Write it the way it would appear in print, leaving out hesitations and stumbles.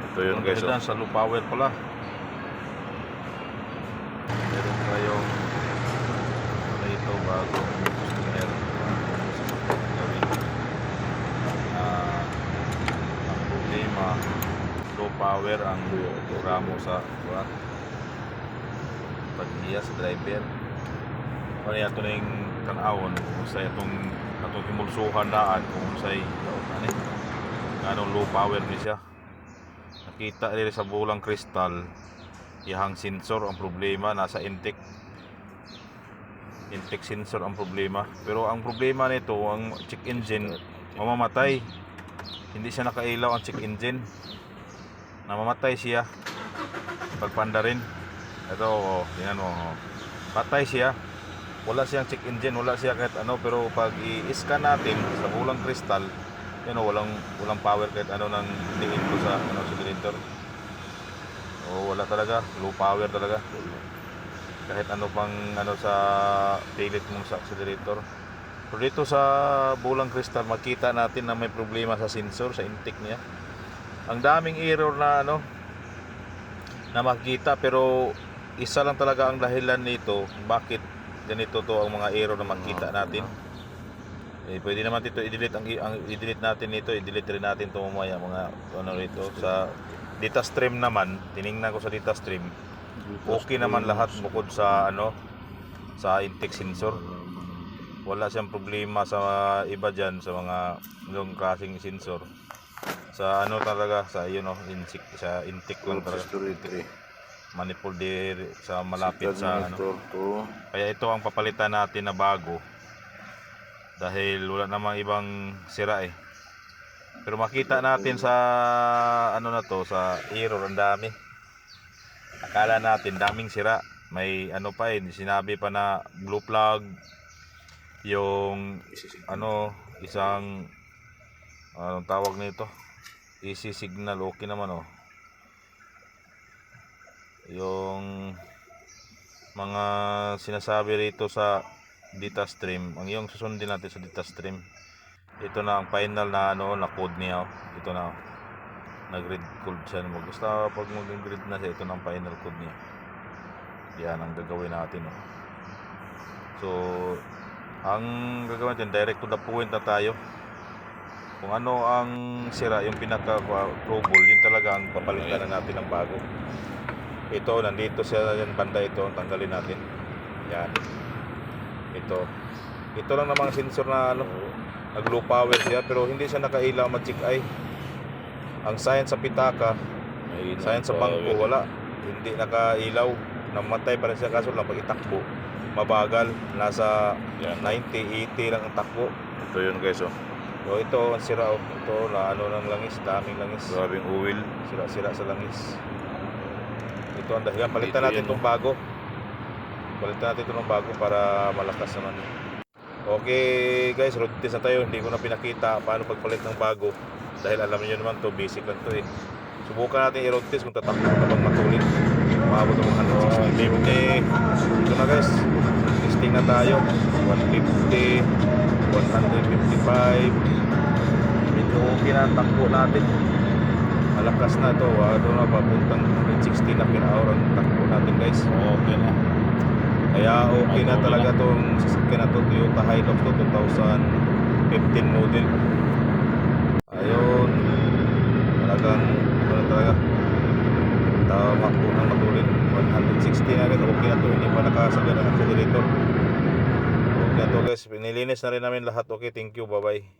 Ito yun guys, oh. Sa low power pala. Meron tayong ito bagong customer gawin. Ang problema, low power ang programo sa pagniya sa driver. Ano yan ito na yung tanawon kung sa itong kimulsuhan daan kung sa'y anong low power ni siya. Nakita rin sa bulang kristal ihang sensor ang problema, nasa intake sensor ang problema. Pero ang problema nito, ang check engine mamamatay, hindi siya nakailaw ang check engine, namamatay siya pagpanda rin. Ito, tingnan mo, patay siya, wala siyang check engine, wala siya kahit ano. Pero pag i-scan natin sa bulang kristal, walang power kahit ano nang diin ko sa generator. Wala talaga, low power talaga. Kahit ano pang sa pilit mong sa accelerator. Pero dito sa bulang kristal, makita natin na may problema sa sensor, sa intake niya. Ang daming error na na makikita, pero isa lang talaga ang dahilan nito bakit ganito to ang mga error na makita natin. Pwede naman dito i-delete i-delete natin ito, i-delete rin natin ito mamaya mga rito sa data stream naman. Tiningnan ko sa data stream, okay naman lahat bukod sa sa intake sensor. Wala siyang problema sa iba diyan sa mga long crossing sensor. Sa talaga sa sa intake lang talaga. Manifold sa malapit sa Kaya ito ang papalitan natin na bago. Dahil wala namang ibang sira eh. Pero makita natin sa na to, sa error, ang dami. Akala natin daming sira. May pa sinabi pa na blue plug, yung isang anong tawag nito, AC signal, okay naman yung mga sinasabi rito sa data stream, ang yung susundin natin sa data stream. Ito na ang final na na code niya. Ito na nag-read code siya. Basta pag mag-read na siya, ito na ang final code niya. Yan ang gagawin natin So ang gagawin natin, direct to the point na tayo. Kung ano ang sira, yung pinaka trouble, yun talaga ang papalitan na natin ng bago. Ito, nandito siya yan, banda ito, tanggalin natin. Yan. Ito lang namang sensor na nag low power siya, pero hindi siya nakailaw, magic eye. Ang sign sa pitaka, sign sa bangko, wala, hindi nakailaw, namatay pa rin siya. Kaso lang pag itakbo, mabagal, nasa 90-80 lang ang takbo. Ito yun guys, oh. So ito ang sira ito na ng langis, daming langis, grabing oil, sira sa langis. Ito ang dahilan, palitan natin itong bago. Palitan natin ito ng bago para malakas naman. Okay guys, road test na tayo. Hindi ko na pinakita paano pagpalit ng bago, dahil alam niyo naman to, basic lang to eh. Subukan natin i-road test kung tatakbo na bang matulin. Umabot ng 160. Ito na guys, testing na tayo. 150, 155. Medyo okay na ang takbo natin. Malakas na ito. Na papuntang 160 na per hour ang takbo natin guys. Okay na. Kaya okay na talaga itong sasakyan na to, Toyota Hilux to, 2015 model. Ayun, talagang talaga tama po ng matulin. 160 na guys, okay na to, hindi pa nakasagad ang accelerator. Okay na to guys, pinilinis na rin namin lahat. Okay, thank you, bye bye.